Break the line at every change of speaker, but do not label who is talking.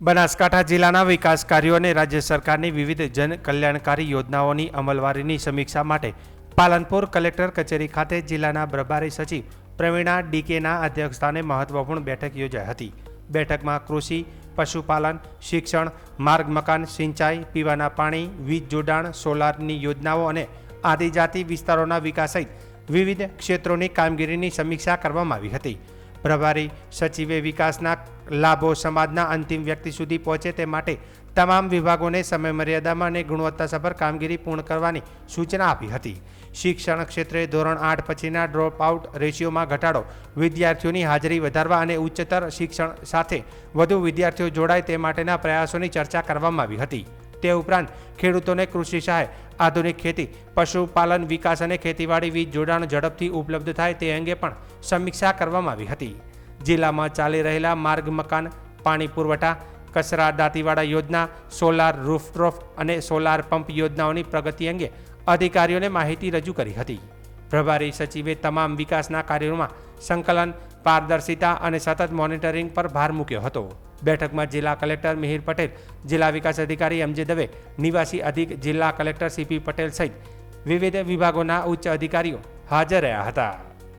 બનાસકાંઠા જિલ્લાના વિકાસ કાર્યો અને રાજ્ય સરકારની વિવિધ જન કલ્યાણકારી યોજનાઓની અમલવારીની સમીક્ષા માટે પાલનપુર કલેક્ટર કચેરી ખાતે જિલ્લાના પ્રભારી સચિવ પ્રવીણા ડીકેના અધ્યક્ષસ્થાને મહત્વપૂર્ણ બેઠક યોજાઈ હતી। બેઠકમાં કૃષિ, પશુપાલન, શિક્ષણ, માર્ગ મકાન, સિંચાઈ, પીવાના પાણી, વીજ જોડાણ, સોલારની યોજનાઓ અને આદિજાતિ વિસ્તારોના વિકાસ સહિત વિવિધ ક્ષેત્રોની કામગીરીની સમીક્ષા કરવામાં આવી હતી। પ્રભારી સચિવે વિકાસના લાભો સમાજના અંતિમ વ્યક્તિ સુધી પહોંચે તે માટે તમામ વિભાગોને સમયમર્યાદામાં અને ગુણવત્તાસભર કામગીરી પૂર્ણ કરવાની સૂચના આપી હતી। શિક્ષણ ક્ષેત્રે ધોરણ 8 પછીના ડ્રોપ આઉટ રેશિયોમાં ઘટાડો, વિદ્યાર્થીઓની હાજરી વધારવા અને ઉચ્ચતર શિક્ષણ સાથે વધુ વિદ્યાર્થીઓ જોડાય તે માટેના પ્રયાસોની ચર્ચા કરવામાં આવી હતી। તે ઉપરાંત ખેડૂતોને કૃષિ સહાય, આધુનિક ખેતી, પશુપાલન વિકાસ અને ખેતીવાડી વીજ જોડાણ ઝડપથી ઉપલબ્ધ થાય તે અંગે પણ સમીક્ષા કરવામાં આવી હતી। જિલ્લામાં ચાલી રહેલા માર્ગ મકાન, પાણી પુરવઠા, કચરા દાંતીવાડા યોજના, સોલાર રૂફટોપ અને સોલાર પંપ યોજનાઓની પ્રગતિ અંગે અધિકારીઓને માહિતી રજૂ કરી હતી। પ્રભારી સચિવે તમામ વિકાસના કાર્યોમાં સંકલન, પારદર્શિતા અને સતત મોનિટરિંગ પર ભાર મૂક્યો હતો। બેઠકમાં જિલ્લા કલેક્ટર મિહિર પટેલ, જિલ્લા વિકાસ અધિકારી એમજે દવે, નિવાસી અધિક જિલ્લા કલેક્ટર સીપી પટેલ સહિત વિવિધ વિભાગોના ઉચ્ચ અધિકારીઓ હાજર રહ્યા હતા।